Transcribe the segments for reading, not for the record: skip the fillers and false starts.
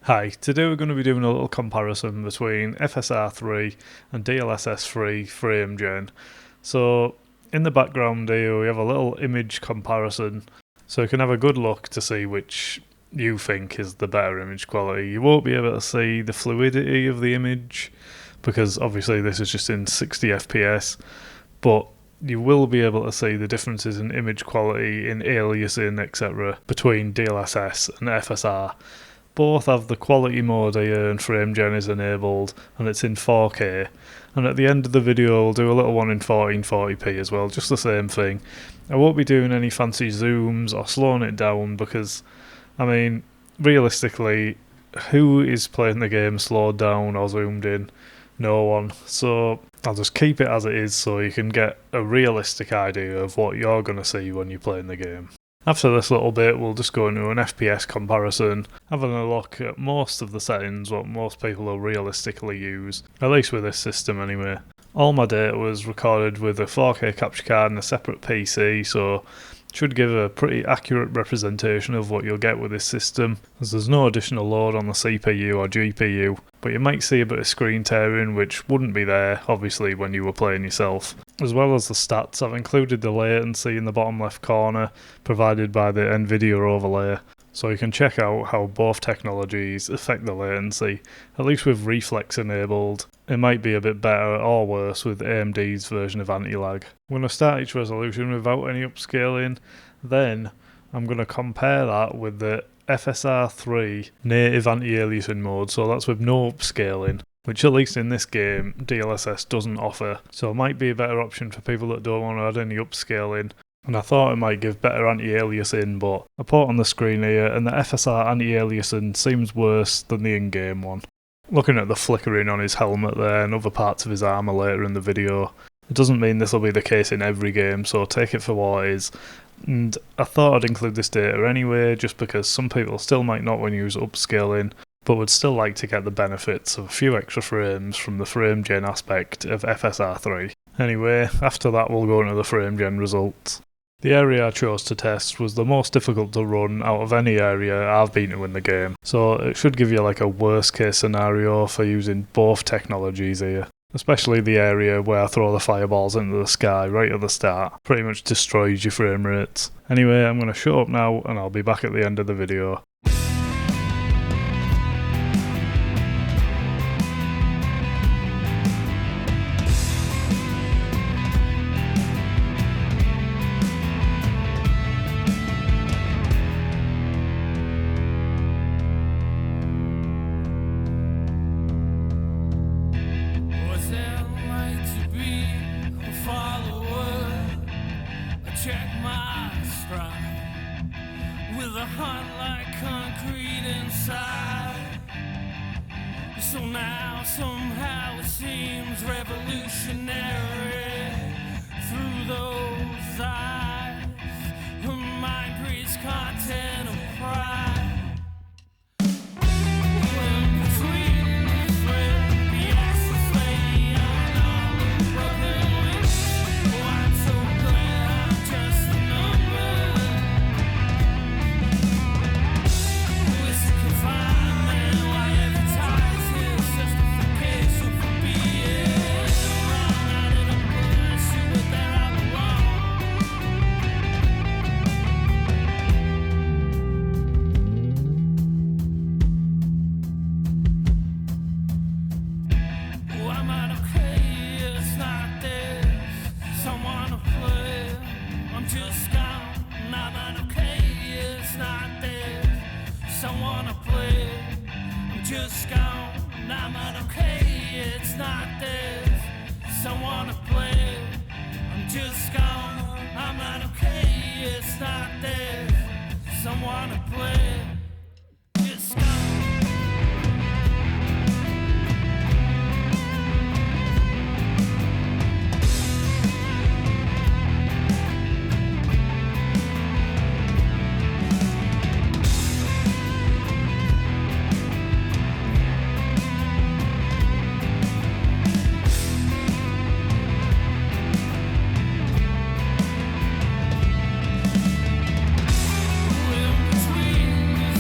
Hi, today we're going to be doing a little comparison between FSR 3 and DLSS 3 frame gen. So in the background here we have a little image comparison, so you can have a good look to see which you think is the better image quality. You won't be able to see the fluidity of the image because obviously this is just in 60 FPS, but you will be able to see the differences in image quality, in aliasing, etc. between DLSS and FSR. Both have the quality mode here and frame gen is enabled, and it's in 4K. And at the end of the video we'll do a little one in 1440p as well, just the same thing. I won't be doing any fancy zooms or slowing it down because, I mean, realistically, who is playing the game slowed down or zoomed in? No one. So I'll just keep it as it is so you can get a realistic idea of what you're going to see when you're playing the game. After this little bit, we'll just go into an FPS comparison, having a look at most of the settings, what most people will realistically use, at least with this system anyway. All my data was recorded with a 4K capture card and a separate PC, so it should give a pretty accurate representation of what you'll get with this system, as there's no additional load on the CPU or GPU, but you might see a bit of screen tearing which wouldn't be there, obviously, when you were playing yourself. As well as the stats, I've included the latency in the bottom left corner, provided by the NVIDIA overlay, so you can check out how both technologies affect the latency. At least with reflex enabled, it might be a bit better or worse with AMD's version of anti-lag. I'm going to start each resolution without any upscaling, then I'm going to compare that with the FSR 3 native anti-aliasing mode, so that's with no upscaling, which at least in this game DLSS doesn't offer, so it might be a better option for people that don't want to add any upscaling. And I thought it might give better anti-aliasing, but I put it on the screen here and the FSR anti-aliasing seems worse than the in-game one. Looking at the flickering on his helmet there and other parts of his armour later in the video, it doesn't mean this will be the case in every game, so take it for what it is. And I thought I'd include this data anyway, just because some people still might not want to use upscaling, but would still like to get the benefits of a few extra frames from the frame gen aspect of FSR 3. Anyway, after that we'll go into the frame gen results. The area I chose to test was the most difficult to run out of any area I've been to in the game, so it should give you like a worst case scenario for using both technologies here. Especially the area where I throw the fireballs into the sky right at the start, pretty much destroys your frame rates. Anyway, I'm going to shut up now and I'll be back at the end of the video. Check my stride with a heart like concrete inside. So now somehow it seems revolutionary through those eyes. Her mind breathes content of pride. Just gone, I'm not okay, it's not this. Someone to play. I'm just gone, I'm not okay, it's not this. Someone to play. Just gone. Between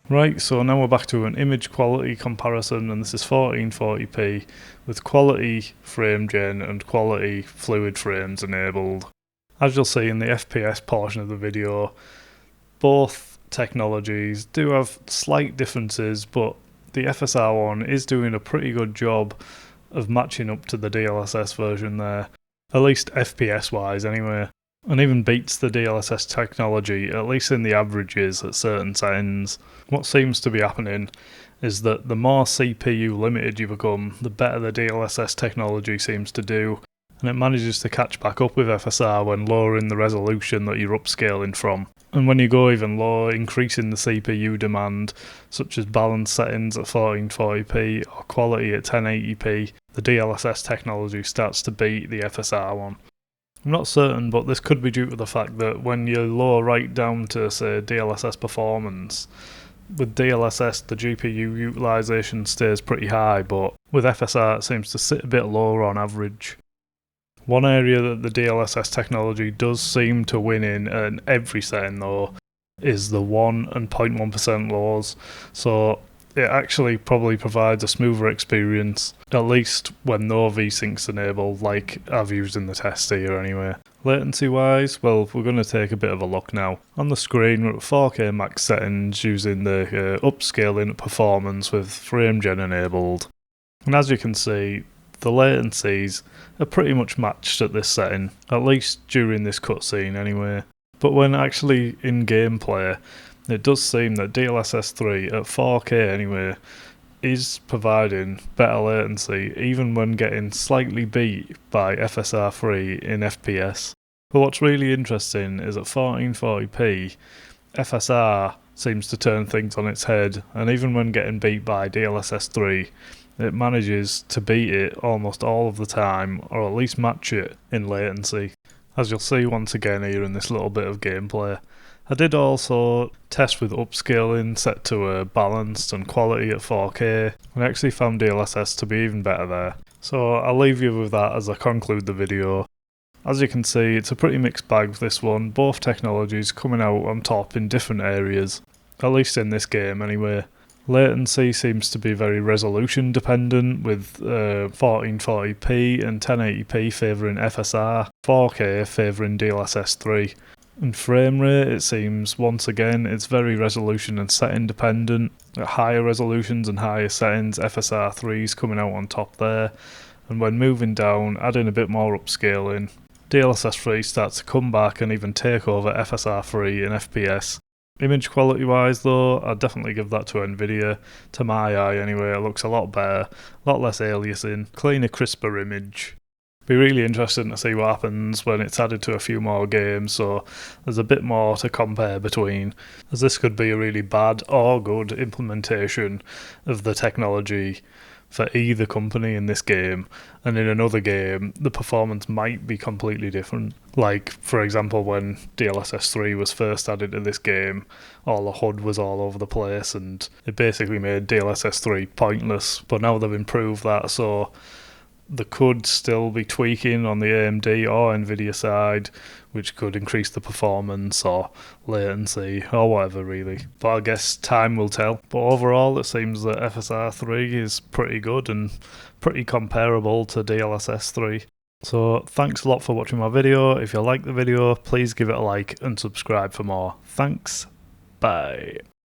Right, so now we're back to an image quality comparison, and this is 1440p with quality frame gen and quality fluid frames enabled. As you'll see in the FPS portion of the video, both technologies do have slight differences, but the FSR one is doing a pretty good job of matching up to the DLSS version there, at least FPS wise anyway, and even beats the DLSS technology, at least in the averages at certain settings. What seems to be happening is that the more CPU limited you become, the better the DLSS technology seems to do, and it manages to catch back up with FSR when lowering the resolution that you're upscaling from. And when you go even lower, increasing the CPU demand, such as balance settings at 1440p or quality at 1080p, the DLSS technology starts to beat the FSR one. I'm not certain, but this could be due to the fact that when you lower right down to, say, DLSS performance, with DLSS the GPU utilization stays pretty high, but with FSR it seems to sit a bit lower on average. One area that the DLSS technology does seem to win in every setting though is the 1 and 0.1% lows, so it actually probably provides a smoother experience, at least when no VSync's enabled like I've used in the test here anyway. Latency wise, well, we're going to take a bit of a look now. On the screen we're at 4K max settings using the upscaling performance with frame gen enabled, and as you can see, the latencies are pretty much matched at this setting, at least during this cutscene anyway. But when actually in gameplay, it does seem that DLSS 3 at 4K anyway is providing better latency even when getting slightly beat by FSR 3 in FPS. But what's really interesting is at 1440p, FSR seems to turn things on its head, and even when getting beat by DLSS 3, it manages to beat it almost all of the time, or at least match it in latency, as you'll see once again here in this little bit of gameplay. I did also test with upscaling set to a balanced and quality at 4K, and I actually found DLSS to be even better there. So I'll leave you with that as I conclude the video. As you can see, it's a pretty mixed bag with this one, both technologies coming out on top in different areas, at least in this game anyway. Latency seems to be very resolution dependent, with 1440p and 1080p favouring FSR, 4K favouring DLSS 3. And frame rate, it seems, once again, it's very resolution and setting dependent. At higher resolutions and higher settings, FSR 3 is coming out on top there, and when moving down, adding a bit more upscaling, DLSS 3 starts to come back and even take over FSR 3 in FPS. Image quality wise though, I'd definitely give that to Nvidia. To my eye anyway, it looks a lot better, a lot less aliasing, cleaner, crisper image. Be really interesting to see what happens when it's added to a few more games, so there's a bit more to compare between, as this could be a really bad or good implementation of the technology for either company in this game, and in another game the performance might be completely different. Like, for example, when DLSS 3 was first added to this game, all the HUD was all over the place and it basically made DLSS 3 pointless, but now they've improved that, so there could still be tweaking on the AMD or Nvidia side, which could increase the performance or latency or whatever really. But I guess time will tell. But overall it seems that FSR 3 is pretty good and pretty comparable to DLSS 3. So thanks a lot for watching my video. If you like the video, please give it a like and subscribe for more. Thanks. Bye.